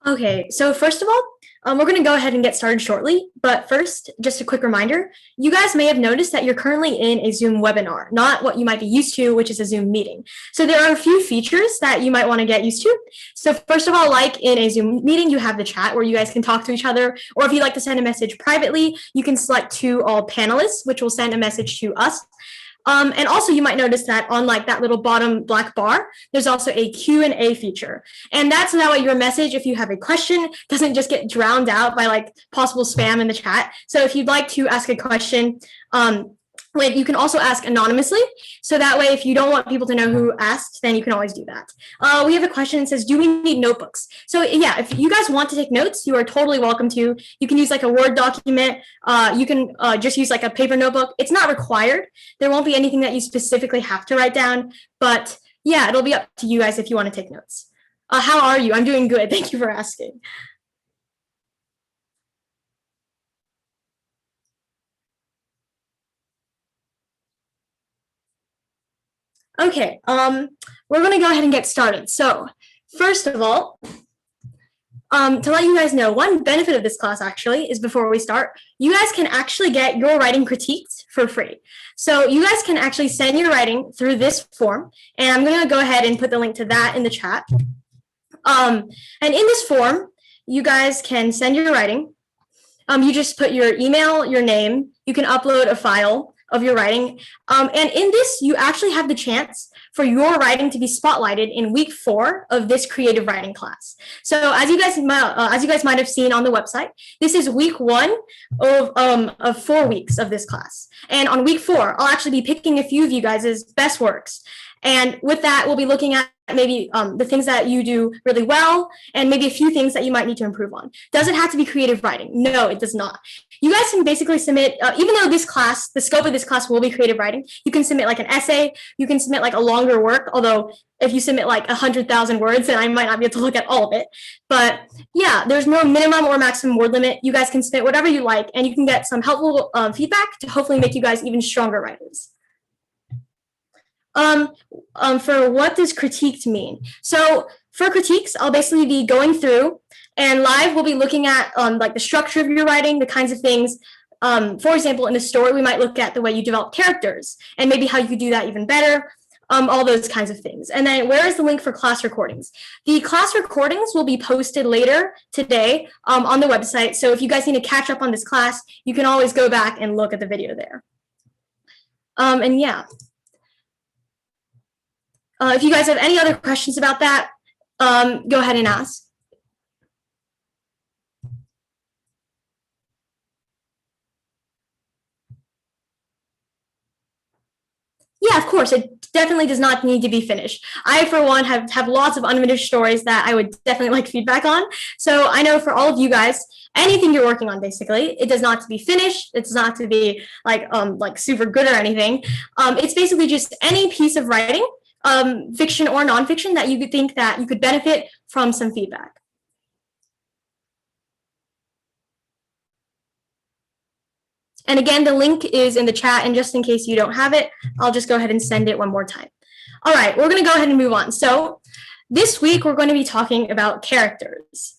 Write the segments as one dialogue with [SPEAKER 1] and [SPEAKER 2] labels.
[SPEAKER 1] Okay, so first of all, we're going to go ahead and get started shortly. But first, just a quick reminder, you guys may have noticed that you're currently in a Zoom webinar, not what you might be used to, which is a Zoom meeting. So there are a few features that you might want to get used to. So first of all, like in a Zoom meeting, you have the chat where you guys can talk to each other. Or if you'd like to send a message privately, you can select to all panelists, which will send a message to us. And also you might notice that on like that little bottom black bar, there's also a Q&A feature. And that's that way your message, if you have a question, doesn't just get drowned out by like possible spam in the chat. So if you'd like to ask a question, you can also ask anonymously. So that way, if you don't want people to know who asked, then you can always do that. We have a question that says, do we need notebooks? So yeah, if you guys want to take notes, you are totally welcome to. You can use like a Word document. You can just use like a paper notebook. It's not required. There won't be anything that you specifically have to write down. But yeah, it'll be up to you guys if you want to take notes. How are you? I'm doing good. Thank you for asking. Okay, we're going to go ahead and get started. So first of all, to let you guys know, one benefit of this class actually is before we start, you guys can actually get your writing critiqued for free. So you guys can actually send your writing through this form, and I'm going to go ahead and put the link to that in the chat. And in this form, you guys can send your writing. You just put your email, your name, you can upload a file of your writing. And in this, you actually have the chance for your writing to be spotlighted in week 4 of this creative writing class. So as you guys might have seen on the website, this is week 1 of 4 weeks of this class. And on week 4, I'll actually be picking a few of you guys' best works. And with that, we'll be looking at maybe the things that you do really well, and maybe a few things that you might need to improve on. Does it have to be creative writing? No, it does not. You guys can basically submit, even though this class, the scope of this class will be creative writing, you can submit like an essay, you can submit like a longer work, although if you submit like 100,000 words, then I might not be able to look at all of it. But yeah, there's no minimum or maximum word limit. You guys can submit whatever you like, and you can get some helpful feedback to hopefully make you guys even stronger writers. For what does critiqued mean? So for critiques, I'll basically be going through, and live we'll be looking at like the structure of your writing, the kinds of things. For example, in a story, we might look at the way you develop characters and maybe how you could do that even better. All those kinds of things. And then where is the link for class recordings? The class recordings will be posted later today on the website. So if you guys need to catch up on this class, you can always go back and look at the video there. And yeah. If you guys have any other questions about that, go ahead and ask. Yeah, of course, it definitely does not need to be finished. I, for one, have lots of unfinished stories that I would definitely like feedback on. So I know for all of you guys, anything you're working on, basically, it does not have to be finished. It does not have to be like super good or anything. It's basically just any piece of writing, fiction or nonfiction, that you could think that you could benefit from some feedback. And again, the link is in the chat, and just in case you don't have it, I'll just go ahead and send it one more time. All right, we're going to go ahead and move on. So this week, we're going to be talking about characters.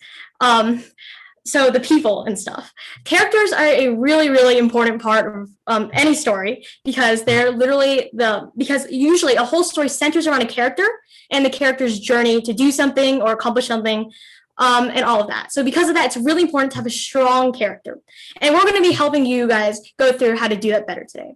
[SPEAKER 1] So the people and stuff. Characters are a really, really important part of any story, because they're literally because usually a whole story centers around a character and the character's journey to do something or accomplish something, and all of that. So because of that, it's really important to have a strong character. And we're going to be helping you guys go through how to do that better today.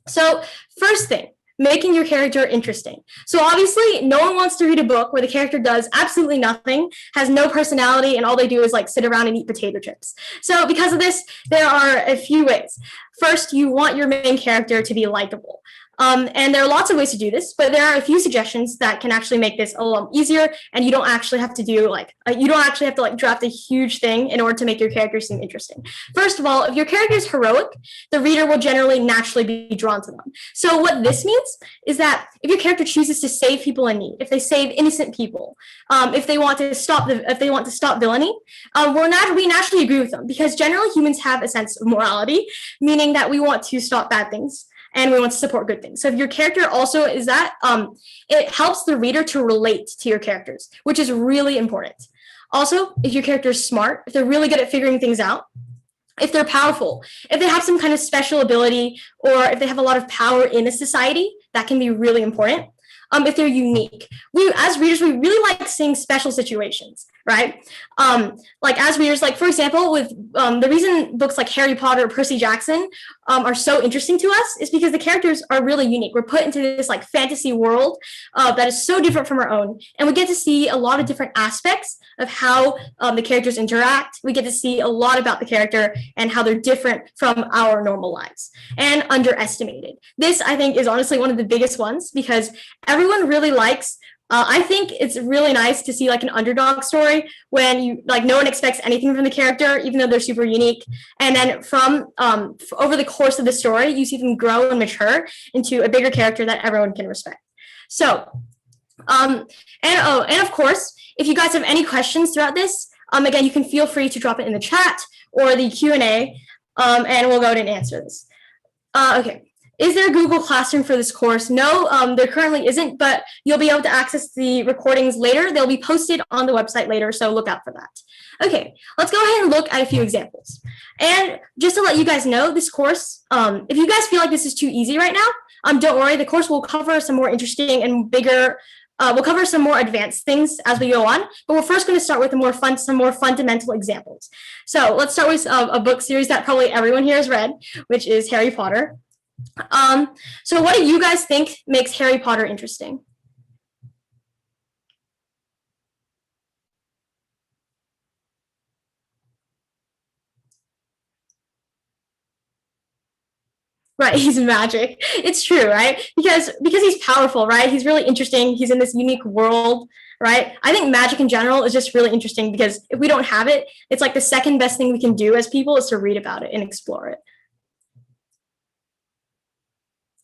[SPEAKER 1] So first thing, making your character interesting. So obviously, no one wants to read a book where the character does absolutely nothing, has no personality, and all they do is like sit around and eat potato chips. So because of this, there are a few ways. First, you want your main character to be likable. And there are lots of ways to do this, but there are a few suggestions that can actually make this a lot easier, and you don't actually have to do draft a huge thing in order to make your character seem interesting. First of all, if your character is heroic, the reader will generally naturally be drawn to them. So what this means is that if your character chooses to save people in need, if they save innocent people, if they want to stop villainy, we naturally agree with them, because generally humans have a sense of morality, meaning that we want to stop bad things and we want to support good things. So if your character also is that, it helps the reader to relate to your characters, which is really important. Also, if your character is smart, if they're really good at figuring things out, if they're powerful, if they have some kind of special ability, or if they have a lot of power in a society, that can be really important. If they're unique, we as readers, we really like seeing special situations, right? Like as readers, like for example, with the reason books like Harry Potter or Percy Jackson are so interesting to us is because the characters are really unique. We're put into this like fantasy world that is so different from our own, and we get to see a lot of different aspects of how the characters interact. We get to see a lot about the character and how they're different from our normal lives and underestimated. This, I think, is honestly one of the biggest ones because everyone really likes I think it's really nice to see like an underdog story when you like no one expects anything from the character, even though they're super unique. And then from over the course of the story, you see them grow and mature into a bigger character that everyone can respect. So, and of course, if you guys have any questions throughout this, again, you can feel free to drop it in the chat or the Q&A, and we'll go ahead and answer this. Okay. Is there a Google Classroom for this course? No, there currently isn't, but you'll be able to access the recordings later. They'll be posted on the website later, so look out for that. Okay, let's go ahead and look at a few examples. And just to let you guys know, this course, if you guys feel like this is too easy right now, don't worry, the course will cover some more interesting and bigger, we'll cover some more advanced things as we go on, but we're first going to start with some more fundamental examples. So let's start with a book series that probably everyone here has read, which is Harry Potter. So what do you guys think makes Harry Potter interesting? Right, he's magic. It's true, right? Because he's powerful, right? He's really interesting. He's in this unique world, right? I think magic in general is just really interesting because if we don't have it, it's like the second best thing we can do as people is to read about it and explore it.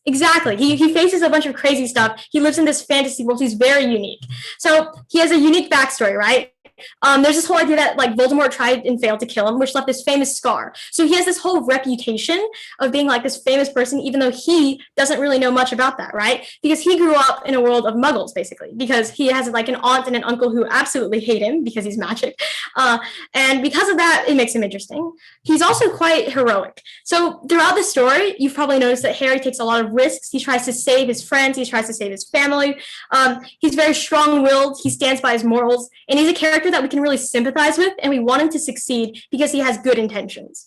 [SPEAKER 1] Exactly. He faces a bunch of crazy stuff. He lives in this fantasy world. He's very unique. So he has a unique backstory, right? There's this whole idea that like Voldemort tried and failed to kill him, which left this famous scar. So he has this whole reputation of being like this famous person, even though he doesn't really know much about that, right? Because he grew up in a world of muggles, basically, because he has like an aunt and an uncle who absolutely hate him because he's magic. And because of that, it makes him interesting. He's also quite heroic. So throughout the story, you've probably noticed that Harry takes a lot of risks. He tries to save his friends. He tries to save his family. He's very strong-willed. He stands by his morals. And he's a character that we can really sympathize with, and we want him to succeed because he has good intentions.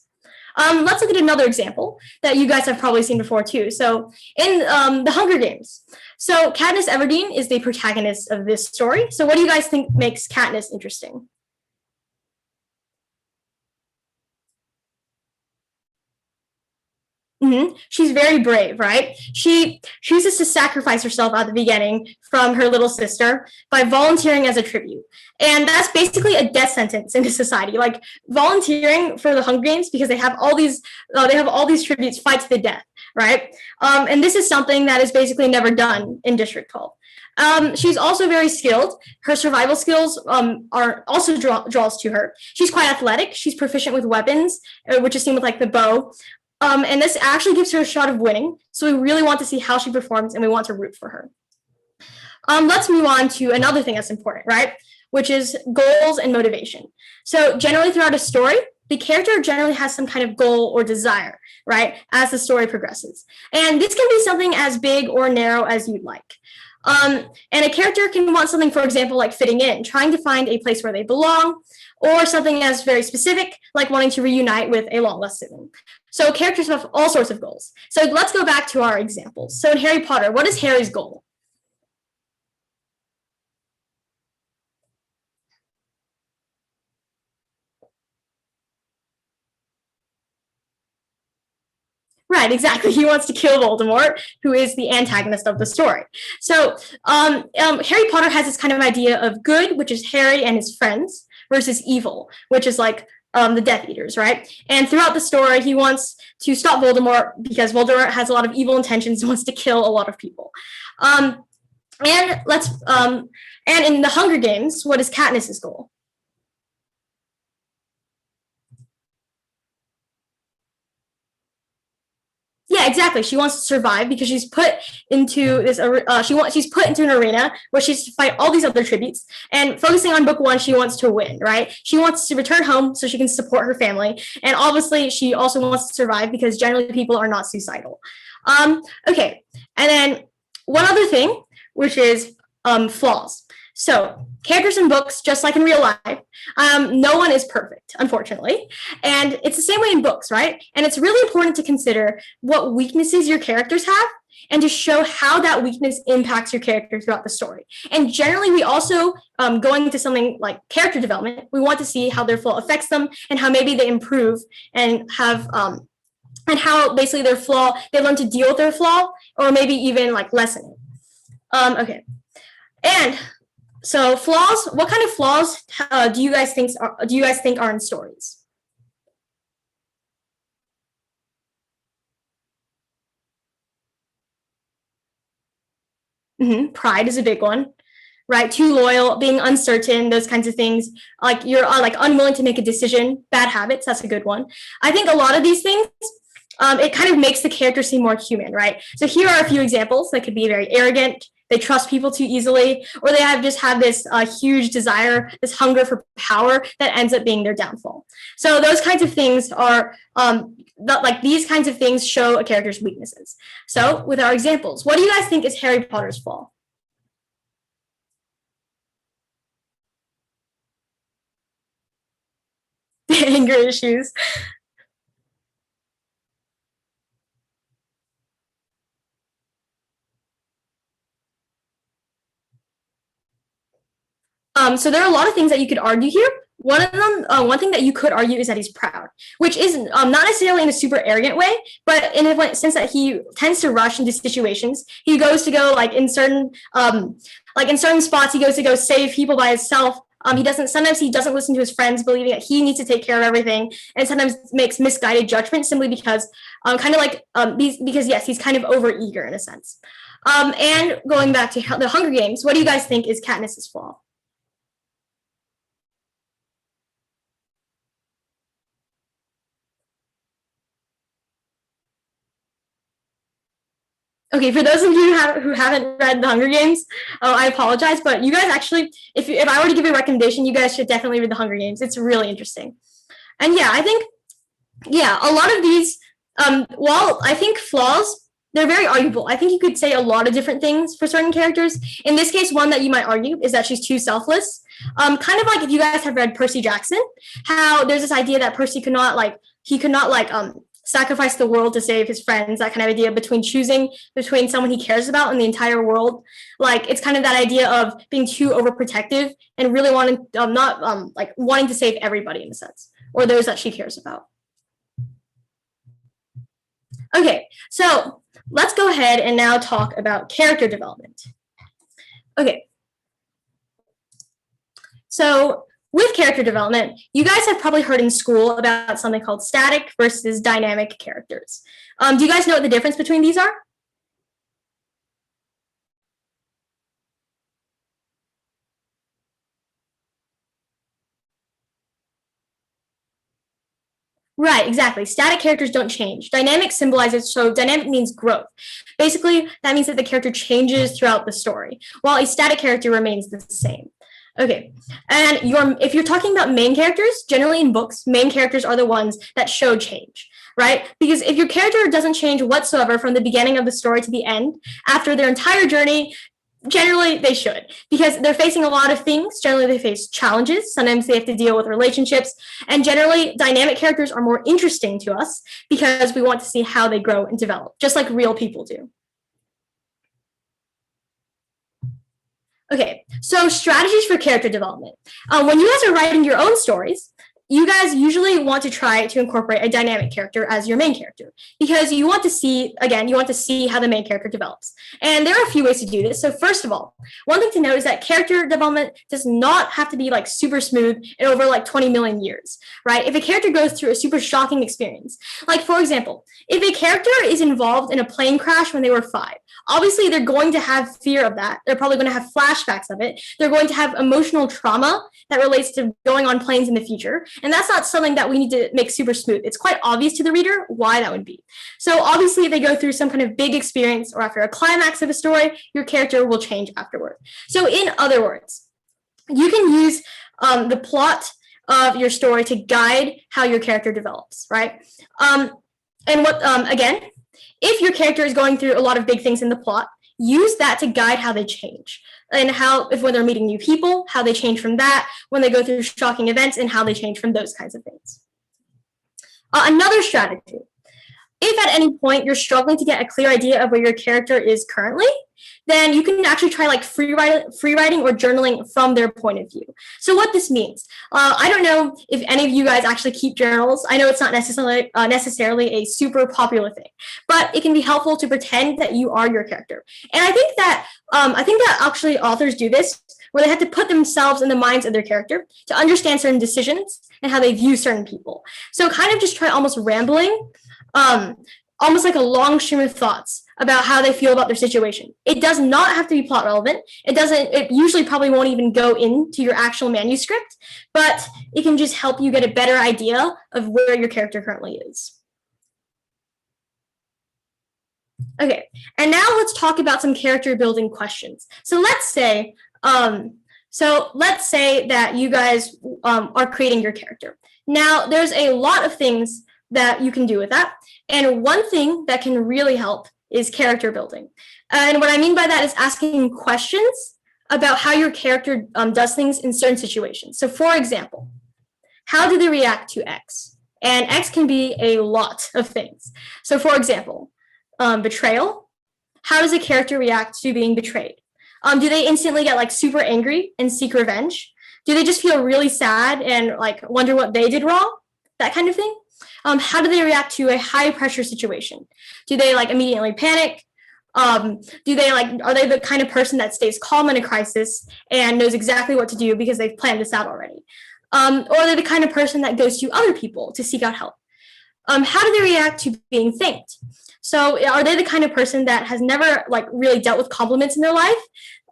[SPEAKER 1] Let's look at another example that you guys have probably seen before too. So in the Hunger Games. So Katniss Everdeen is the protagonist of this story. So what do you guys think makes Katniss interesting? Mm-hmm. She's very brave, right? She chooses to sacrifice herself at the beginning from her little sister by volunteering as a tribute. And that's basically a death sentence in this society. Like volunteering for the Hunger Games because they have all these tributes fight to the death, right? And this is something that is basically never done in District 12. She's also very skilled. Her survival skills are also draws to her. She's quite athletic. She's proficient with weapons, which is seen with like the bow. And this actually gives her a shot of winning. So we really want to see how she performs and we want to root for her. Let's move on to another thing that's important, right? Which is goals and motivation. So generally throughout a story, the character generally has some kind of goal or desire, right? As the story progresses. And this can be something as big or narrow as you'd like. And a character can want something, for example, like fitting in, trying to find a place where they belong, or something as very specific, like wanting to reunite with a long-lost sibling. So characters have all sorts of goals. So let's go back to our examples. So in Harry Potter, what is Harry's goal? Right, exactly. He wants to kill Voldemort, who is the antagonist of the story. So Harry Potter has this kind of idea of good, which is Harry and his friends, versus evil, which is like the Death Eaters, right? And throughout the story, he wants to stop Voldemort because Voldemort has a lot of evil intentions and wants to kill a lot of people. And in the Hunger Games, what is Katniss's goal? Yeah, exactly. She wants to survive because she's put into this. She's put into an arena where she's to fight all these other tributes. And focusing on book one, she wants to win. Right? She wants to return home so she can support her family. And obviously, she also wants to survive because generally people are not suicidal. Okay, and then one other thing, which is flaws. So characters in books, just like in real life, no one is perfect, unfortunately. And it's the same way in books, right? And it's really important to consider what weaknesses your characters have and to show how that weakness impacts your character throughout the story. And generally, we also, going to something like character development, we want to see how their flaw affects them and how maybe they improve and have, and how basically their flaw, they learn to deal with their flaw or maybe even like lessen it. Okay. And so flaws, what kind of flaws do you guys think are in stories? Pride is a big one, right? Too loyal, being uncertain, those kinds of things. Like you're like unwilling to make a decision. Bad habits, that's a good one. I think a lot of these things, it kind of makes the character seem more human, right? So here are a few examples. They could be very arrogant, they trust people too easily, or they have this huge desire, this hunger for power that ends up being their downfall. So those kinds of things are, like these kinds of things show a character's weaknesses. So with our examples, what do you guys think is Harry Potter's flaw? Anger issues. So there are a lot of things that you could argue here. One of them, one thing that you could argue is that he's proud, which is not necessarily in a super arrogant way, but in a sense that he tends to rush into situations. He goes to go like in certain spots, he goes to go save people by himself. Sometimes he doesn't listen to his friends, believing that he needs to take care of everything, and sometimes makes misguided judgments simply because, because yes, he's kind of overeager in a sense. And going back to the Hunger Games, what do you guys think is Katniss's flaw? Okay, for those of you who haven't read The Hunger Games, oh, I apologize, but you guys actually, if I were to give you a recommendation, you guys should definitely read The Hunger Games. It's really interesting. And yeah, I think, yeah, a lot of these, while I think flaws, they're very arguable. I think you could say a lot of different things for certain characters. In this case, one that you might argue is that she's too selfless. Kind of like if you guys have read Percy Jackson, how there's this idea that Percy could not sacrifice the world to save his friends, that kind of idea between choosing between someone he cares about and the entire world. Like it's kind of that idea of being too overprotective and really wanting wanting to save everybody in a sense, or those that she cares about. Okay, so let's go ahead and now talk about character development. Okay, so with character development, you guys have probably heard in school about something called static versus dynamic characters. Do you guys know what the difference between these are? Right, exactly. Static characters don't change. Dynamic symbolizes, so dynamic means growth. Basically, that means that the character changes throughout the story, while a static character remains the same. Okay, and if you're talking about main characters, generally in books, main characters are the ones that show change, right? Because if your character doesn't change whatsoever from the beginning of the story to the end, after their entire journey, generally they should, because they're facing a lot of things. Generally they face challenges, sometimes they have to deal with relationships, and generally dynamic characters are more interesting to us because we want to see how they grow and develop, just like real people do. Okay, so strategies for character development. When you guys are writing your own stories, you guys usually want to try to incorporate a dynamic character as your main character because you want to see, again, you want to see how the main character develops. And there are a few ways to do this. So first of all, one thing to note is that character development does not have to be like super smooth and over like 20 million years, right? If a character goes through a super shocking experience, like for example, if a character is involved in a plane crash when they were 5, obviously they're going to have fear of that. They're probably going to have flashbacks of it. They're going to have emotional trauma that relates to going on planes in the future. And that's not something that we need to make super smooth. It's quite obvious to the reader why that would be. So obviously, if they go through some kind of big experience or after a climax of a story, your character will change afterward. So in other words, you can use the plot of your story to guide how your character develops, right? And what, again, if your character is going through a lot of big things in the plot, use that to guide how they change and when they're meeting new people, how they change from that, when they go through shocking events and how they change from those kinds of things. Another strategy, if at any point you're struggling to get a clear idea of where your character is currently, then you can actually try like free writing or journaling from their point of view. So what this means, I don't know if any of you guys actually keep journals. I know it's not necessarily a super popular thing, but it can be helpful to pretend that you are your character. And I think that actually authors do this, where they have to put themselves in the minds of their character to understand certain decisions and how they view certain people. So kind of just try almost rambling, almost like a long stream of thoughts about how they feel about their situation. It does not have to be plot relevant. It usually probably won't even go into your actual manuscript, but it can just help you get a better idea of where your character currently is. Okay, and now let's talk about some character building questions. So let's say that you guys are creating your character. Now, there's a lot of things that you can do with that. And one thing that can really help is character building. And what I mean by that is asking questions about how your character does things in certain situations. So for example, how do they react to X? And X can be a lot of things. So for example, betrayal. How does a character react to being betrayed? Do they instantly get like super angry and seek revenge? Do they just feel really sad and like wonder what they did wrong? That kind of thing. How do they react to a high pressure situation? Do they like immediately panic? Are they the kind of person that stays calm in a crisis and knows exactly what to do because they've planned this out already? Or are they the kind of person that goes to other people to seek out help? How do they react to being thanked? So are they the kind of person that has never like really dealt with compliments in their life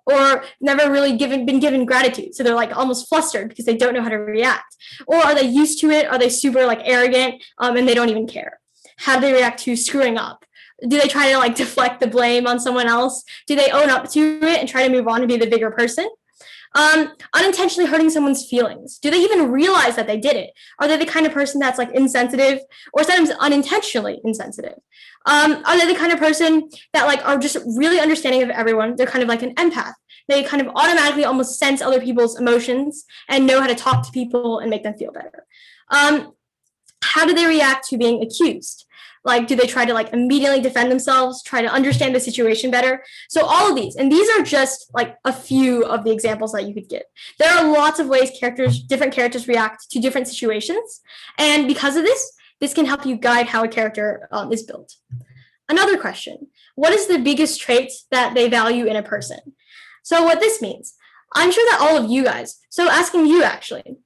[SPEAKER 1] or never really been given gratitude? So they're like almost flustered because they don't know how to react. Or are they used to it? Are they super like arrogant and they don't even care? How do they react to screwing up? Do they try to like deflect the blame on someone else? Do they own up to it and try to move on and be the bigger person? Unintentionally hurting someone's feelings. Do they even realize that they did it? Are they the kind of person that's like insensitive or sometimes unintentionally insensitive? Are they the kind of person that like are just really understanding of everyone? They're kind of like an empath. They kind of automatically almost sense other people's emotions and know how to talk to people and make them feel better. How do they react to being accused? Like, do they try to like immediately defend themselves, try to understand the situation better? So all of these, and these are just like a few of the examples that you could give. There are lots of ways different characters react to different situations. And because of this can help you guide how a character is built. Another question, what is the biggest trait that they value in a person? So what this means, I'm sure that all of you guys, so asking you actually,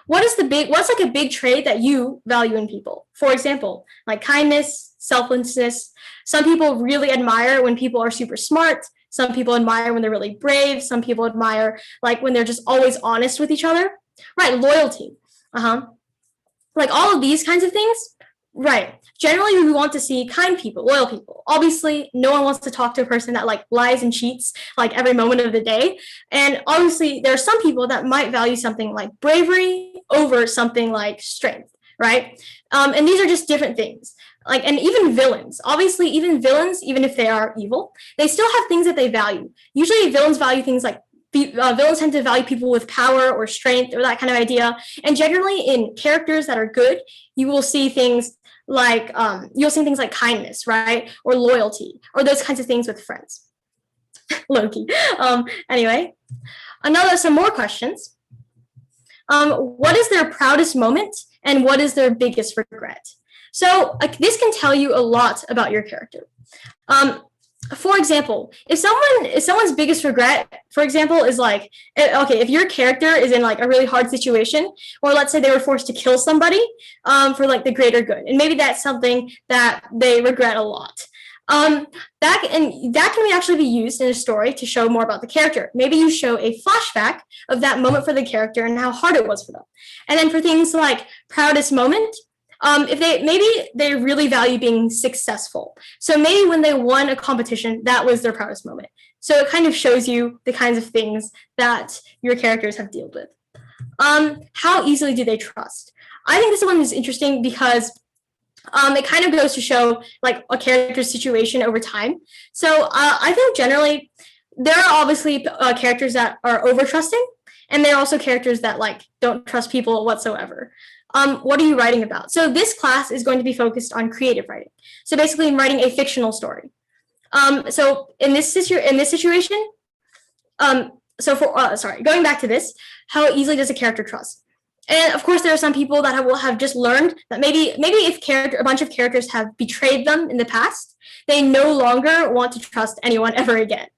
[SPEAKER 1] what's like a big trait that you value in people? For example, like kindness, selflessness. Some people really admire when people are super smart. Some people admire when they're really brave. Some people admire like when they're just always honest with each other. Right, loyalty. Like all of these kinds of things. Right. Generally, we want to see kind people, loyal people. Obviously, no one wants to talk to a person that like lies and cheats like every moment of the day. And obviously, there are some people that might value something like bravery over something like strength, right? And these are just different things. Like, and even villains, obviously, even villains, even if they are evil, they still have things that they value. Usually, villains value things like villains tend to value people with power or strength or that kind of idea. And generally, in characters that are good, you will see things like kindness, right? Or loyalty, or those kinds of things with friends. Low-key. Anyway, some more questions. What is their proudest moment and what is their biggest regret? So this can tell you a lot about your character. For example, if someone's biggest regret, for example, is like, okay, if your character is in like a really hard situation, or let's say they were forced to kill somebody for like the greater good, and maybe that's something that they regret a lot. That can actually be used in a story to show more about the character. Maybe you show a flashback of that moment for the character and how hard it was for them. And then for things like proudest moment, if they really value being successful. So maybe when they won a competition, that was their proudest moment. So it kind of shows you the kinds of things that your characters have dealt with. How easily do they trust? I think this one is interesting because it kind of goes to show like a character's situation over time. So I think generally there are obviously characters that are over trusting, and there are also characters that like don't trust people whatsoever. What are you writing about? So this class is going to be focused on creative writing. So basically, I'm writing a fictional story. So in this situation, going back to this, how easily does a character trust? And of course, there are some people that will have just learned that maybe if a bunch of characters have betrayed them in the past, they no longer want to trust anyone ever again.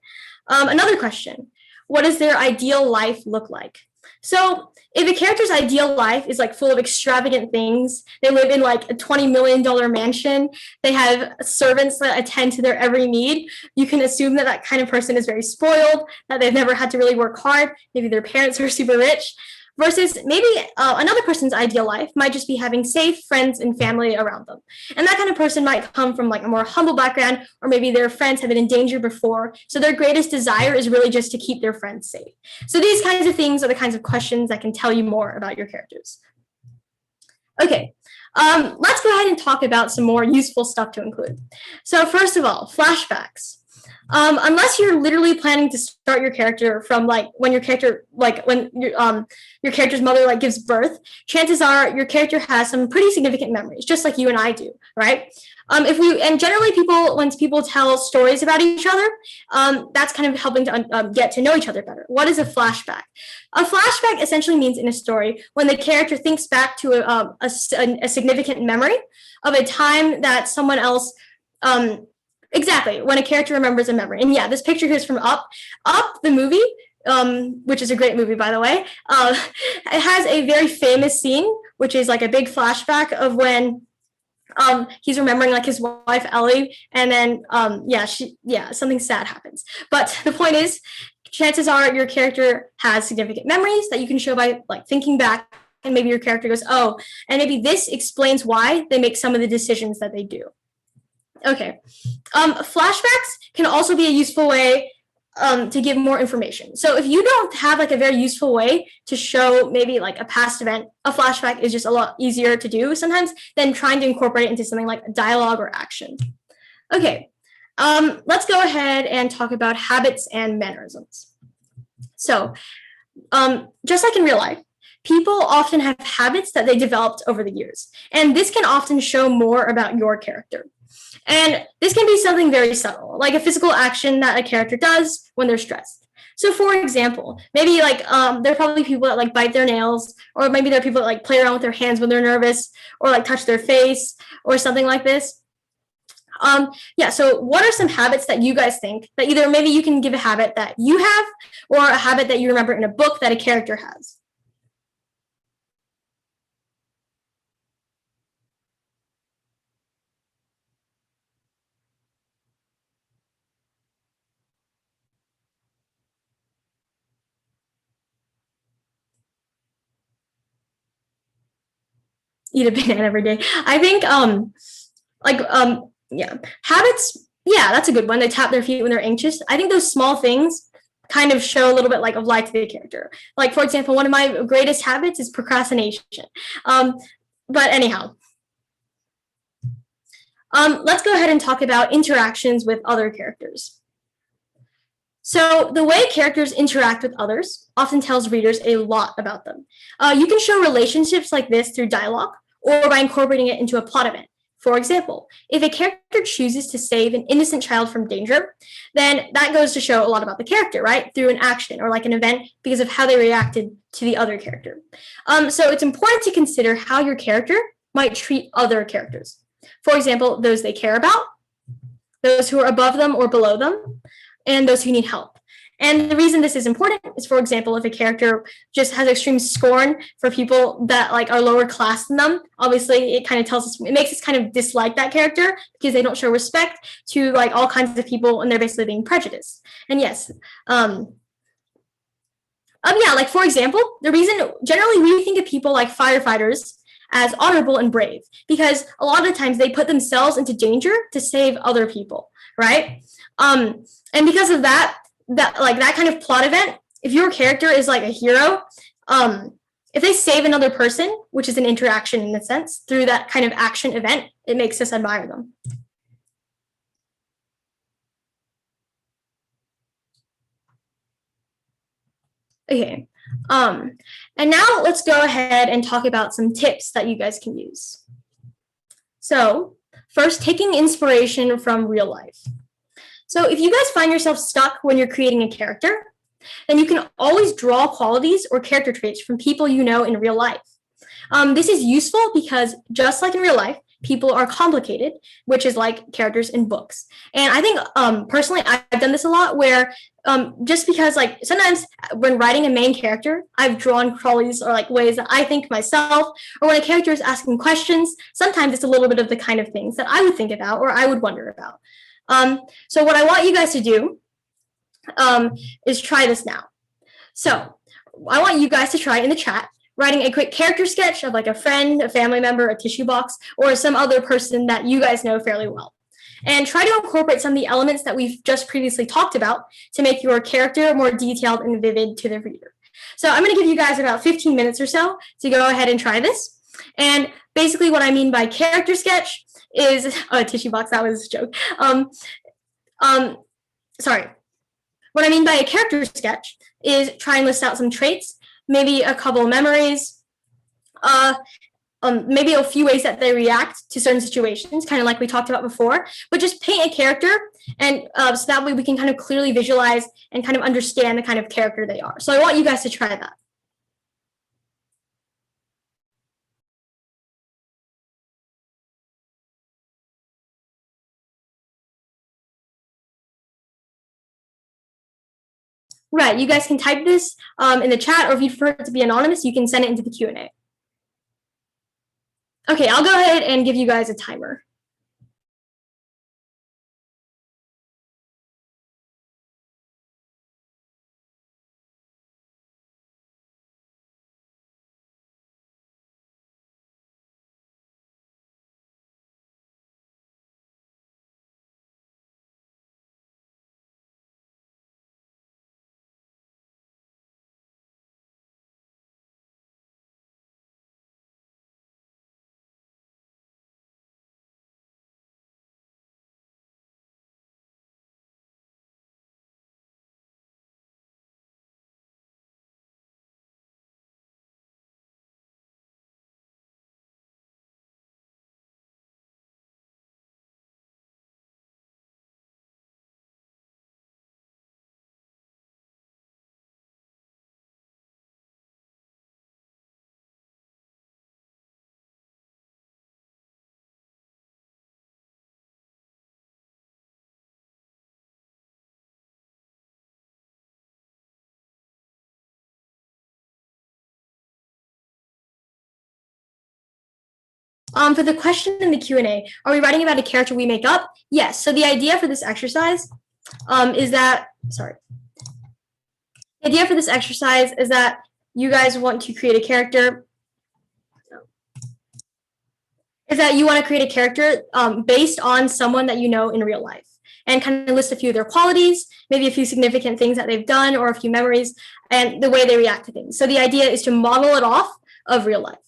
[SPEAKER 1] Another question: what does their ideal life look like? So if a character's ideal life is like full of extravagant things, they live in like a $20 million mansion, they have servants that attend to their every need, you can assume that that kind of person is very spoiled, that they've never had to really work hard, maybe their parents are super rich. Versus maybe another person's ideal life might just be having safe friends and family around them. And that kind of person might come from like a more humble background, or maybe their friends have been in danger before. So their greatest desire is really just to keep their friends safe. So these kinds of things are the kinds of questions that can tell you more about your characters. Okay, let's go ahead and talk about some more useful stuff to include. So first of all, flashbacks. Unless you're literally planning to start your character from like when your character's mother like gives birth, chances are your character has some pretty significant memories, just like you and I do, right? Generally when people tell stories about each other, that's kind of helping to get to know each other better. What is a flashback? A flashback essentially means in a story when the character thinks back to a significant memory of a time that someone else. Exactly, when a character remembers a memory. And yeah, this picture here is from Up. Up, the movie, which is a great movie, by the way. It has a very famous scene, which is like a big flashback of when he's remembering like his wife, Ellie, and then, something sad happens. But the point is, chances are your character has significant memories that you can show by like thinking back, and maybe your character goes, oh, and maybe this explains why they make some of the decisions that they do. Okay, flashbacks can also be a useful way to give more information. So if you don't have like a very useful way to show maybe like a past event, a flashback is just a lot easier to do sometimes than trying to incorporate it into something like dialogue or action. Okay, let's go ahead and talk about habits and mannerisms. So just like in real life, people often have habits that they developed over the years, and this can often show more about your character. And this can be something very subtle, like a physical action that a character does when they're stressed. So for example, maybe like there are probably people that like bite their nails, or maybe there are people that like play around with their hands when they're nervous, or like touch their face or something like this. So what are some habits that you guys think that either maybe you can give a habit that you have, or a habit that you remember in a book that a character has? Eat a banana every day. I think habits, yeah, that's a good one. They tap their feet when they're anxious. I think those small things kind of show a little bit like of light to the character. Like for example, one of my greatest habits is procrastination. But anyhow, let's go ahead and talk about interactions with other characters. So the way characters interact with others often tells readers a lot about them. You can show relationships like this through dialogue or by incorporating it into a plot event. For example, if a character chooses to save an innocent child from danger, then that goes to show a lot about the character, right? Through an action or like an event because of how they reacted to the other character. So it's important to consider how your character might treat other characters. For example, those they care about, those who are above them or below them, and those who need help. And the reason this is important is, for example, if a character just has extreme scorn for people that like are lower class than them, obviously it kind of tells us, it makes us kind of dislike that character because they don't show respect to like all kinds of people and they're basically being prejudiced. And yes, yeah, like for example, the reason generally we think of people like firefighters as honorable and brave because a lot of the times they put themselves into danger to save other people, right? And because of that, that kind of plot event, if your character is like a hero, if they save another person, which is an interaction in a sense, through that kind of action event, it makes us admire them. Okay. And now let's go ahead and talk about some tips that you guys can use. So first, taking inspiration from real life. So if you guys find yourself stuck when you're creating a character, then you can always draw qualities or character traits from people you know in real life. This is useful because just like in real life, people are complicated, which is like characters in books. And I think personally, I've done this a lot where just because like sometimes when writing a main character, I've drawn qualities or like ways that I think myself, or when a character is asking questions, sometimes it's a little bit of the kind of things that I would think about or I would wonder about. So what I want you guys to do is try this now. So I want you guys to try in the chat writing a quick character sketch of like a friend, a family member, a tissue box, or some other person that you guys know fairly well. And try to incorporate some of the elements that we've just previously talked about to make your character more detailed and vivid to the reader. So I'm going to give you guys about 15 minutes or so to go ahead and try this. And basically what I mean by character sketch is a tissue box. That was a joke. Sorry. What I mean by a character sketch is try and list out some traits, maybe a couple of memories, maybe a few ways that they react to certain situations, kind of like we talked about before, but just paint a character and so that way we can kind of clearly visualize and kind of understand the kind of character they are. So I want you guys to try that. Right, you guys can type this in the chat, or if you prefer it to be anonymous, you can send it into the Q&A. Okay, I'll go ahead and give you guys a timer. For the question in the Q&A, are we writing about a character we make up? Yes. So the idea for this exercise is that, sorry. The idea for this exercise is that you guys want to create a character, based on someone that you know in real life and kind of list a few of their qualities, maybe a few significant things that they've done or a few memories and the way they react to things. So the idea is to model it off of real life.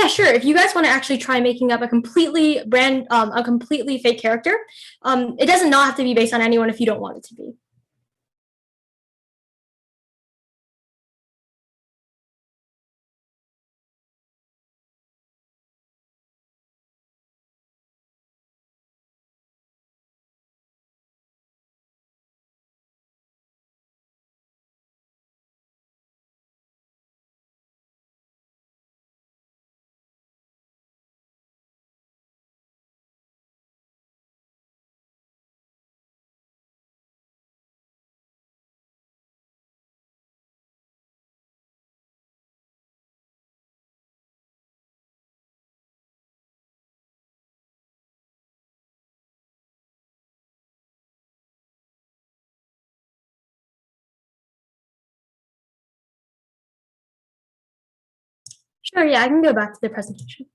[SPEAKER 1] Yeah, sure. If you guys want to actually try making up a completely fake character, it doesn't not have to be based on anyone if you don't want it to be. Sure, yeah, I can go back to the presentation.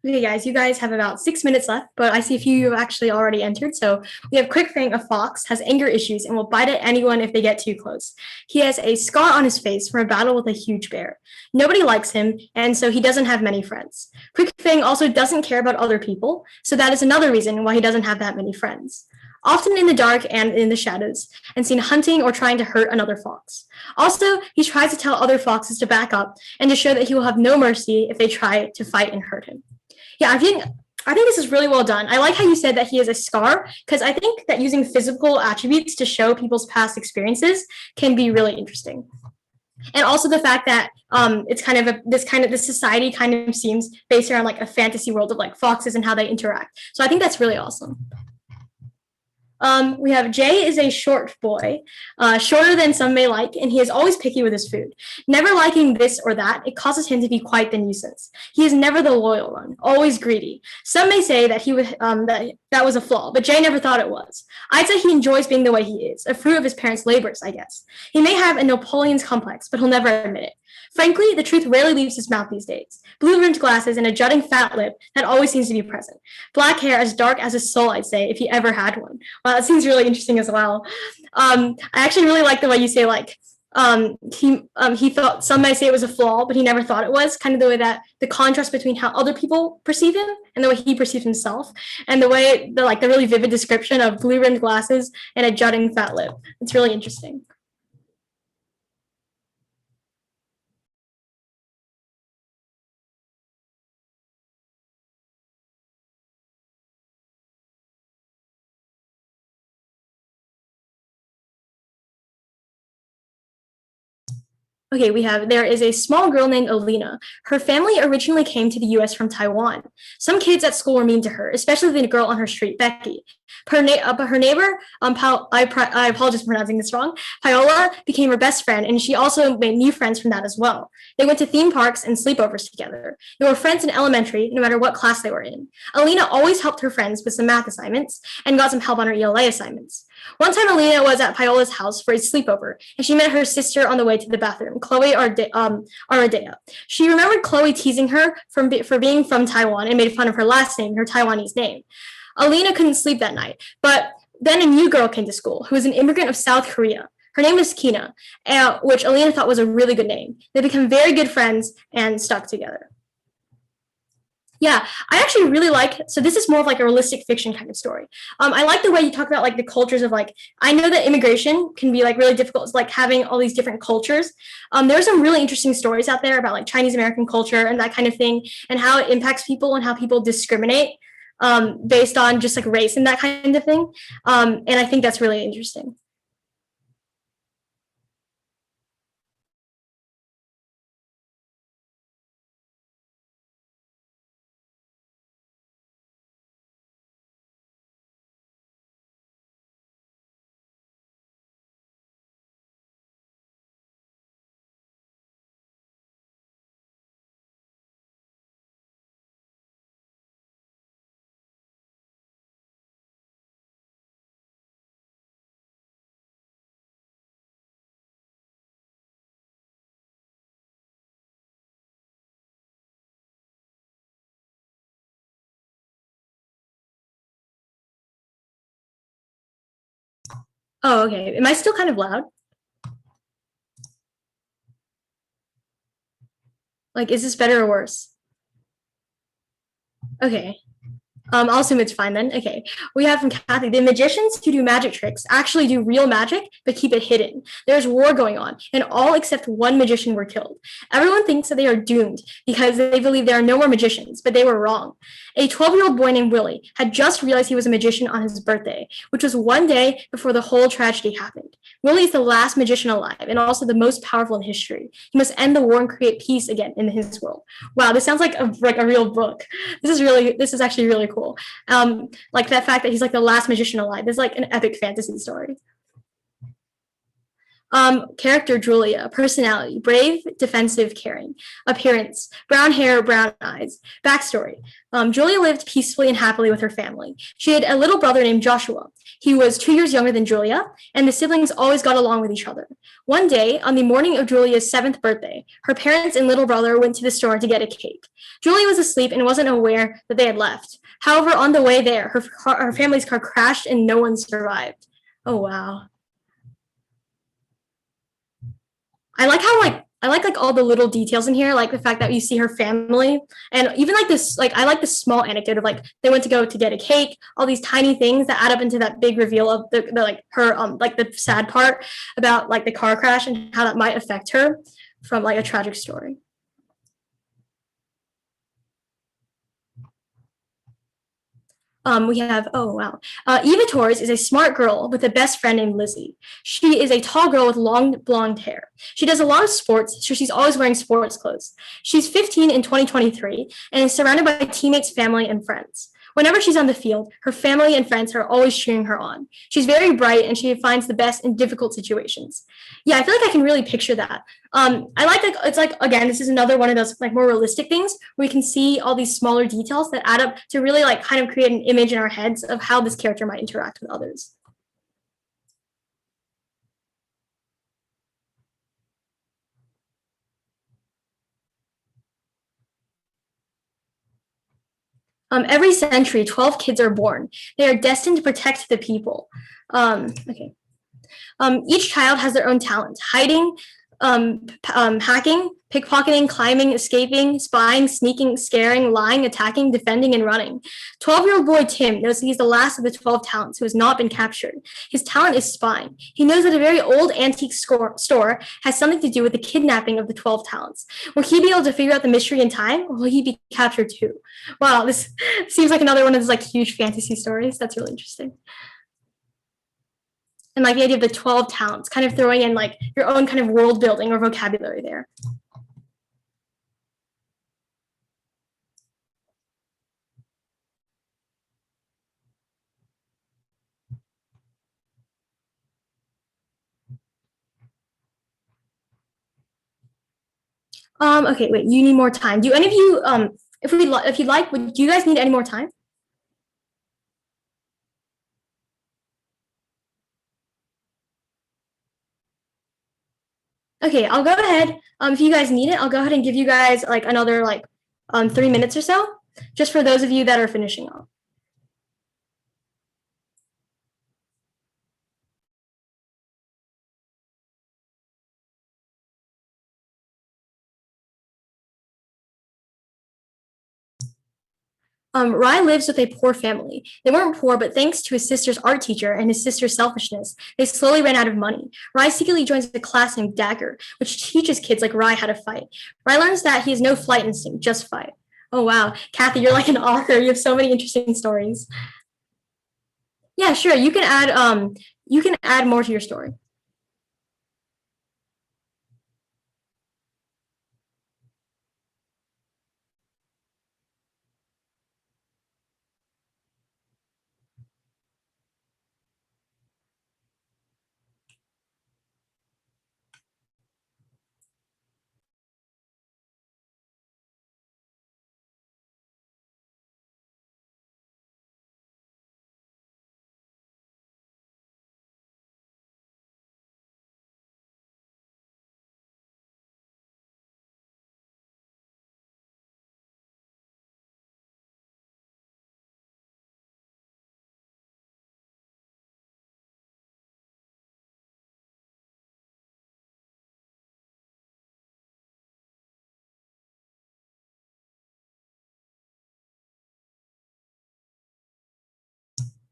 [SPEAKER 1] Okay, guys, you guys have about 6 minutes left, but I see a few you have actually already entered. So we have Quick Fang, a fox, has anger issues and will bite at anyone if they get too close. He has a scar on his face from a battle with a huge bear. Nobody likes him, and so he doesn't have many friends. Quick Fang also doesn't care about other people, so that is another reason why he doesn't have that many friends. Often in the dark and in the shadows, and seen hunting or trying to hurt another fox. Also, he tries to tell other foxes to back up and to show that he will have no mercy if they try to fight and hurt him. Yeah, I think this is really well done. I like how you said that he has a scar, because I think that using physical attributes to show people's past experiences can be really interesting. And also the fact that it's kind of this society kind of seems based around like a fantasy world of like foxes and how they interact. So I think that's really awesome. We have Jay is a short boy, shorter than some may like, and he is always picky with his food. Never liking this or that, it causes him to be quite the nuisance. He is never the loyal one, always greedy. Some may say that that was a flaw, but Jay never thought it was. I'd say he enjoys being the way he is, a fruit of his parents' labors, I guess. He may have a Napoleon's complex, but he'll never admit it. Frankly, the truth rarely leaves his mouth these days. Blue-rimmed glasses and a jutting fat lip that always seems to be present. Black hair as dark as his soul, I'd say, if he ever had one. Wow, that seems really interesting as well. I actually really like the way you say like he thought, some might say it was a flaw, but he never thought it was. Kind of the way that the contrast between how other people perceive him and the way he perceives himself, and the way the really vivid description of blue-rimmed glasses and a jutting fat lip. It's really interesting. Okay, there is a small girl named Alina. Her family originally came to the US from Taiwan. Some kids at school were mean to her, especially the girl on her street, Becky. But her neighbor, I apologize for pronouncing this wrong, Paola became her best friend, and she also made new friends from that as well. They went to theme parks and sleepovers together. They were friends in elementary, no matter what class they were in. Alina always helped her friends with some math assignments and got some help on her ELA assignments. One time, Alina was at Paola's house for a sleepover, and she met her sister on the way to the bathroom, Chloe Ardea. She remembered Chloe teasing her for being from Taiwan and made fun of her last name, her Taiwanese name. Alina couldn't sleep that night, but then a new girl came to school who was an immigrant of South Korea. Her name was Kina, which Alina thought was a really good name. They became very good friends and stuck together. Yeah, I actually really like, so this is more of like a realistic fiction kind of story. I like the way you talk about like the cultures of like, I know that immigration can be like really difficult. It's like having all these different cultures. There's some really interesting stories out there about like Chinese American culture and that kind of thing, and how it impacts people and how people discriminate based on just like race and that kind of thing. And I think that's really interesting. Oh, okay. Am I still kind of loud? Like, is this better or worse? Okay. I'll assume it's fine then. Okay. We have from Kathy. The magicians who do magic tricks actually do real magic, but keep it hidden. There's war going on, and all except one magician were killed. Everyone thinks that they are doomed because they believe there are no more magicians, but they were wrong. A 12-year-old boy named Willie had just realized he was a magician on his birthday, which was one day before the whole tragedy happened. Willie is the last magician alive and also the most powerful in history. He must end the war and create peace again in his world. Wow, this sounds like a real book. This is actually really cool. Like that fact that he's like the last magician alive is like an epic fantasy story. Character Julia, personality, brave, defensive, caring. Appearance, brown hair, brown eyes. Backstory, Julia lived peacefully and happily with her family. She had a little brother named Joshua. He was 2 years younger than Julia, and the siblings always got along with each other. One day, on the morning of Julia's 7th birthday, her parents and little brother went to the store to get a cake. Julia was asleep and wasn't aware that they had left. However, on the way there, her family's car crashed and no one survived. Oh, wow. I like all the little details in here, like the fact that you see her family, and even like this. Like I like the small anecdote of like they went to go to get a cake. All these tiny things that add up into that big reveal of the like her like the sad part about like the car crash and how that might affect her from like a tragic story. We have, oh wow. Eva Torres is a smart girl with a best friend named Lizzie. She is a tall girl with long blonde hair. She does a lot of sports, so she's always wearing sports clothes. She's 15 in 2023 and is surrounded by teammates, family, and friends. Whenever she's on the field, her family and friends are always cheering her on. She's very bright and she finds the best in difficult situations. Yeah, I feel like I can really picture that. I like that it's like again, this is another one of those like more realistic things where we can see all these smaller details that add up to really like kind of create an image in our heads of how this character might interact with others. Every century, 12 kids are born. They are destined to protect the people. Okay. Each child has their own talent: hiding, hacking, pickpocketing, climbing, escaping, spying, sneaking, scaring, lying, attacking, defending, and running. 12-year-old boy Tim knows that he's the last of the 12 talents who has not been captured. His talent is spying. He knows that a very old antique store has something to do with the kidnapping of the 12 talents. Will he be able to figure out the mystery in time, or will he be captured too? Wow, this seems like another one of those like huge fantasy stories. That's really interesting. And like the idea of the 12 talents, kind of throwing in like your own kind of world building or vocabulary there. Okay, wait, you need more time. Do any of you, if you'd like, do you guys need any more time? Okay, I'll go ahead. If you guys need it, I'll go ahead and give you guys like another like 3 minutes or so, just for those of you that are finishing up. Rye lives with a poor family. They weren't poor, but thanks to his sister's art teacher and his sister's selfishness, they slowly ran out of money. Rye secretly joins a class named Dagger, which teaches kids like Rye how to fight. Rye learns that he has no flight instinct, just fight. Oh wow, Kathy, you're like an author. You have so many interesting stories. Yeah, sure. You can add more to your story.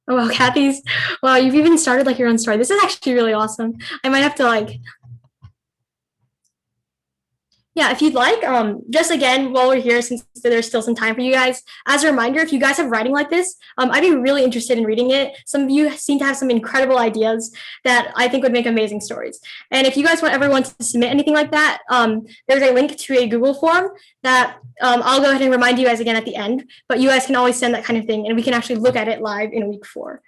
[SPEAKER 1] Oh wow, Kathy's wow, you've even started like your own story. This is actually really awesome. I might have to like yeah, if you'd like, just again, while we're here, since there's still some time for you guys, as a reminder, if you guys have writing like this, I'd be really interested in reading it. Some of you seem to have some incredible ideas that I think would make amazing stories. And if you guys want everyone to submit anything like that, there's a link to a Google form that I'll go ahead and remind you guys again at the end. But you guys can always send that kind of thing, and we can actually look at it live in week 4.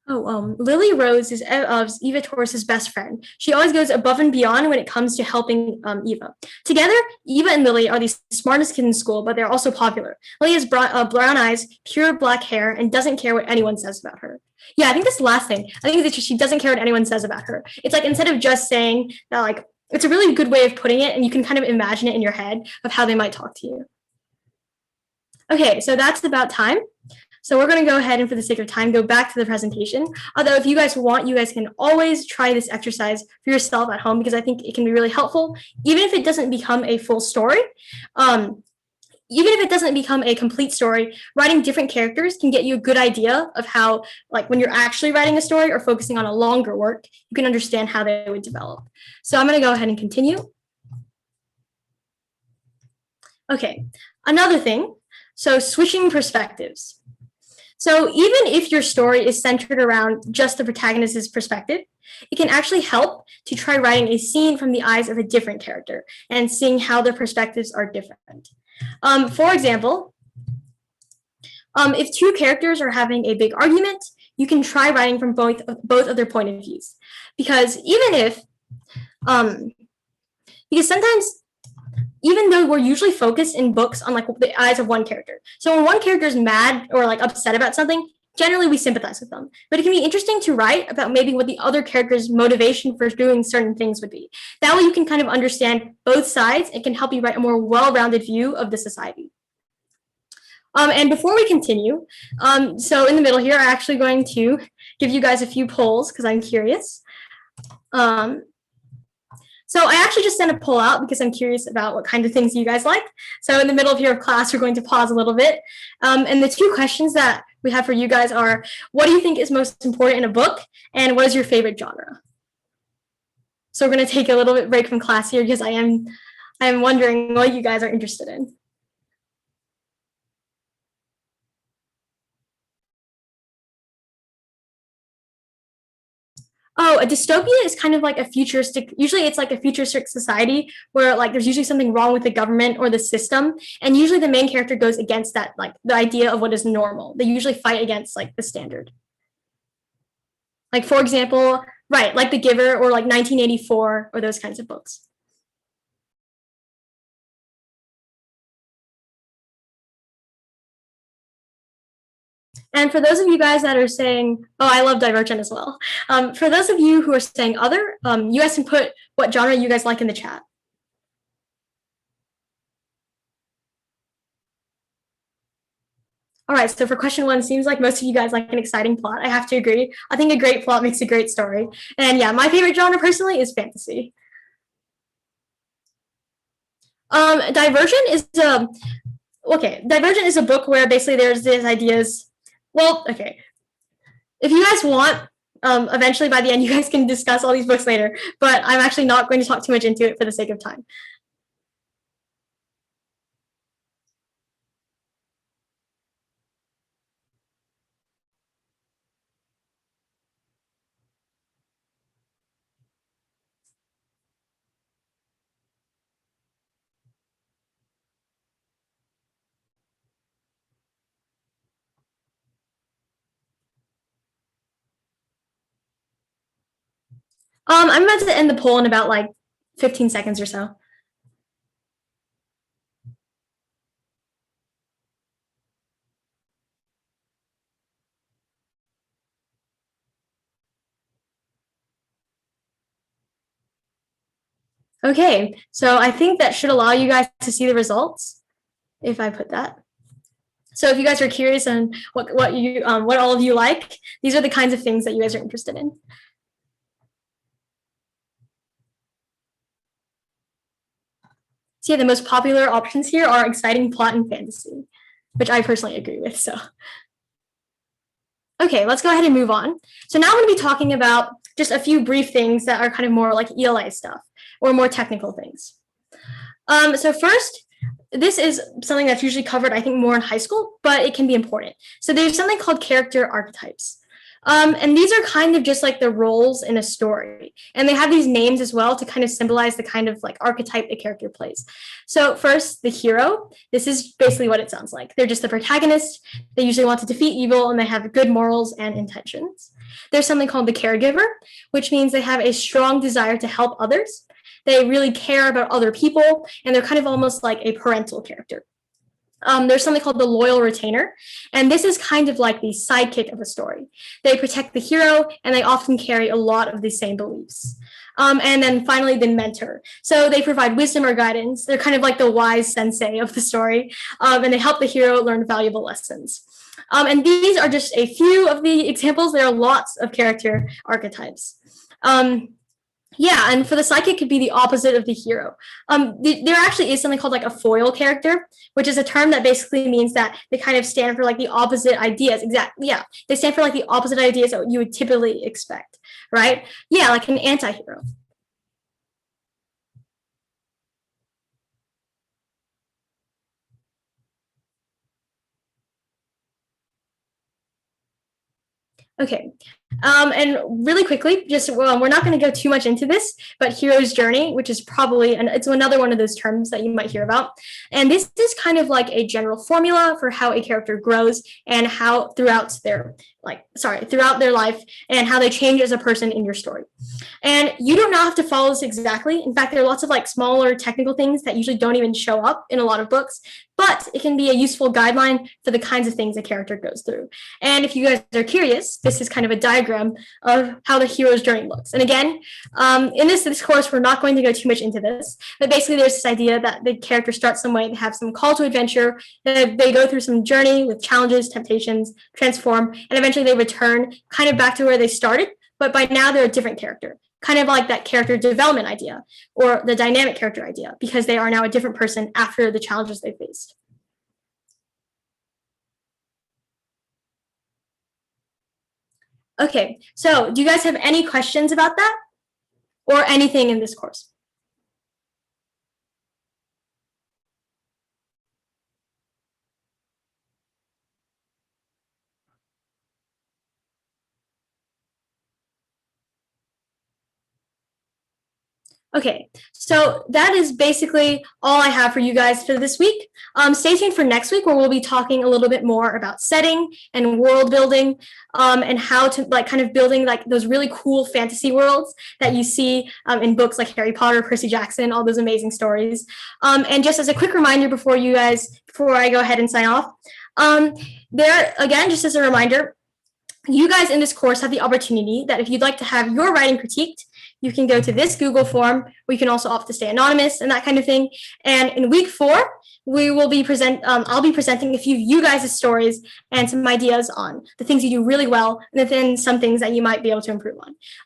[SPEAKER 1] Lily Rose is Eva Torres's best friend. She always goes above and beyond when it comes to helping Eva. Together, Eva and Lily are the smartest kids in school, but they're also popular. Lily has brown eyes, pure black hair, and doesn't care what anyone says about her. Yeah, I think that's the last thing. I think it's she doesn't care what anyone says about her. It's like instead of just saying that, like, it's a really good way of putting it, and you can kind of imagine it in your head of how they might talk to you. Okay, so that's about time. So we're going to go ahead and, for the sake of time, go back to the presentation. Although if you guys want, you guys can always try this exercise for yourself at home, because I think it can be really helpful, even if it doesn't become a full story. Even if it doesn't become a complete story, writing different characters can get you a good idea of how, like, when you're actually writing a story or focusing on a longer work, you can understand how they would develop. So I'm going to go ahead and continue. Okay, another thing. So switching perspectives. So even if your story is centered around just the protagonist's perspective, it can actually help to try writing a scene from the eyes of a different character and seeing how their perspectives are different. For example, if two characters are having a big argument, you can try writing from both of their point of views. Because because sometimes, even though we're usually focused in books on, like, the eyes of one character. So when one character is mad or, like, upset about something, generally we sympathize with them. But it can be interesting to write about maybe what the other character's motivation for doing certain things would be. That way you can kind of understand both sides and can help you write a more well-rounded view of the society. And before we continue, so in the middle here, I'm actually going to give you guys a few polls because I'm curious. So I actually just sent a poll out because I'm curious about what kind of things you guys like. So in the middle of your class, we're going to pause a little bit. And the two questions that we have for you guys are, what do you think is most important in a book? And what is your favorite genre? So we're going to take a little bit break from class here because I'm wondering what you guys are interested in. Oh, a dystopia is kind of like a futuristic, usually it's like a futuristic society where, like, there's usually something wrong with the government or the system. And usually the main character goes against that, like, the idea of what is normal. They usually fight against, like, the standard. Like, for example, right, like The Giver or like 1984 or those kinds of books. And for those of you guys that are saying, oh, I love Divergent as well. For those of you who are saying other, you guys can put what genre you guys like in the chat. All right, so for question one, seems like most of you guys like an exciting plot. I have to agree. I think a great plot makes a great story. And yeah, my favorite genre personally is fantasy. Divergent is Divergent is a book where basically there's these ideas. Well, okay. If you guys want, eventually by the end, you guys can discuss all these books later, but I'm actually not going to talk too much into it for the sake of time. I'm about to end the poll in about like 15 seconds or so. Okay, so I think that should allow you guys to see the results if I put that. So if you guys are curious on what all of you like, these are the kinds of things that you guys are interested in. So yeah, the most popular options here are exciting plot and fantasy, which I personally agree with. So okay, let's go ahead and move on. So now I'm going to be talking about just a few brief things that are kind of more like ELA stuff or more technical things. So first, this is something that's usually covered, I think, more in high school, but it can be important. So there's something called character archetypes. And these are kind of just like the roles in a story. And they have these names as well to kind of symbolize the kind of like archetype the character plays. So first, the hero. This is basically what it sounds like. They're just the protagonist. They usually want to defeat evil and they have good morals and intentions. There's something called the caregiver, which means they have a strong desire to help others. They really care about other people, and they're kind of almost like a parental character. There's something called the loyal retainer, and this is kind of like the sidekick of a story. They protect the hero, and they often carry a lot of the same beliefs. And then finally, the mentor. So they provide wisdom or guidance. They're kind of like the wise sensei of the story, and they help the hero learn valuable lessons. And these are just a few of the examples. There are lots of character archetypes. Yeah, and for the sidekick, it could be the opposite of the hero. There actually is something called like a foil character, which is a term that basically means that they kind of stand for like the opposite ideas. Exactly. Yeah, they stand for like the opposite ideas that you would typically expect, right? Yeah, like an anti-hero. Okay. And really quickly, just well, we're not going to go too much into this, but hero's journey, which is probably, and it's another one of those terms that you might hear about. And this is kind of like a general formula for how a character grows and how throughout their throughout their life and how they change as a person in your story. And you do not have to follow this exactly. In fact, there are lots of like smaller technical things that usually don't even show up in a lot of books, but it can be a useful guideline for the kinds of things a character goes through. And if you guys are curious, this is kind of a diagram of how the hero's journey looks. And again, in this course, we're not going to go too much into this, but basically there's this idea that the character starts some way, they have some call to adventure, they go through some journey with challenges, temptations, transform, and eventually they return kind of back to where they started, but by now they're a different character. Kind of like that character development idea or the dynamic character idea, because they are now a different person after the challenges they faced. Okay, so do you guys have any questions about that or anything in this course? Okay, so that is basically all I have for you guys for this week. Stay tuned for next week where we'll be talking a little bit more about setting and world building, and how to like kind of building like those really cool fantasy worlds that you see in books like Harry Potter, Percy Jackson, all those amazing stories. And just as a quick reminder before I go ahead and sign off, there again, just as a reminder, you guys in this course have the opportunity that if you'd like to have your writing critiqued, you can go to this Google form, or you can also opt to stay anonymous and that kind of thing. And in week 4, I'll be presenting a few of you guys' stories and some ideas on the things you do really well, and then some things that you might be able to improve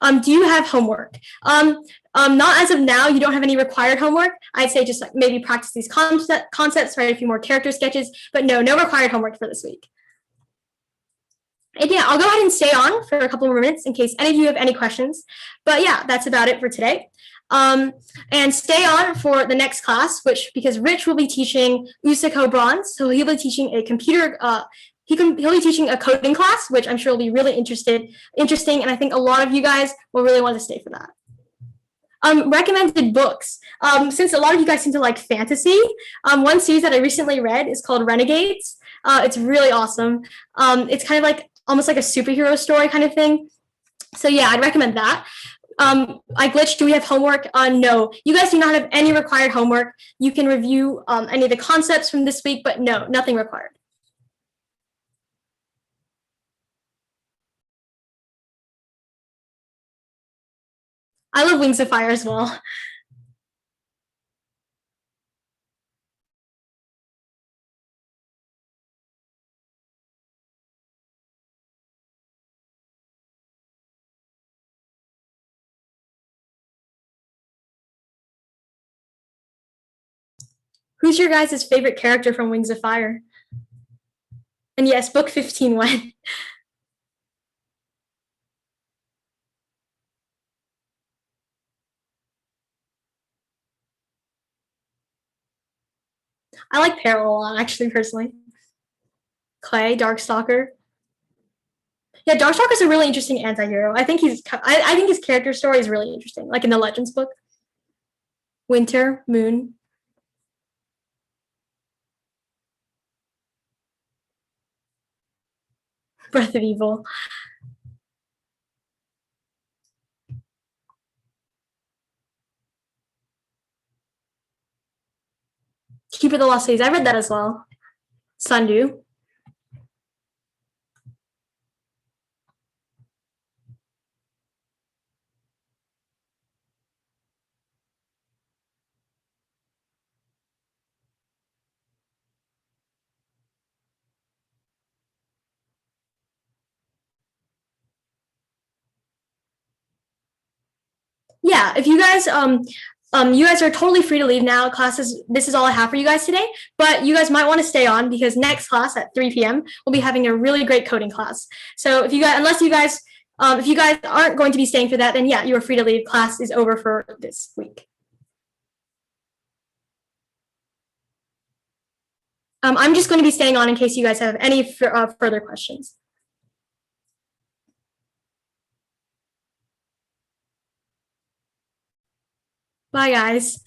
[SPEAKER 1] on. Do you have homework? Not as of now, you don't have any required homework. I'd say just like maybe practice these concepts, write a few more character sketches, but no required homework for this week. And yeah, I'll go ahead and stay on for a couple more minutes in case any of you have any questions. But yeah, that's about it for today. And stay on for the next class, because Rich will be teaching Usako Bronze. So he'll be teaching a computer, he'll be teaching a coding class, which I'm sure will be really interesting. And I think a lot of you guys will really want to stay for that. Recommended books. Since a lot of you guys seem to like fantasy, one series that I recently read is called Renegades. It's really awesome. It's kind of like almost like a superhero story kind of thing. So yeah, I'd recommend that. I glitched. Do we have homework? No, you guys do not have any required homework. You can review any of the concepts from this week, but no, nothing required. I love Wings of Fire as well. Who's your guys' favorite character from Wings of Fire? And yes, book 15 went. I like Peril a lot, actually, personally. Clay, Darkstalker. Yeah, Darkstalker is a really interesting anti-hero. I think I think his character story is really interesting, like in the Legends book. Winter, Moon, Breath of Evil. Keeper of the Lost Cities. I read that as well. Sundu. Yeah, if you guys are totally free to leave now. Classes, this is all I have for you guys today, but you guys might want to stay on because next class at 3 p.m. we'll be having a really great coding class. So if you guys, if you guys aren't going to be staying for that, then yeah, you are free to leave. Class is over for this week. I'm just going to be staying on in case you guys have any further questions. Bye, guys.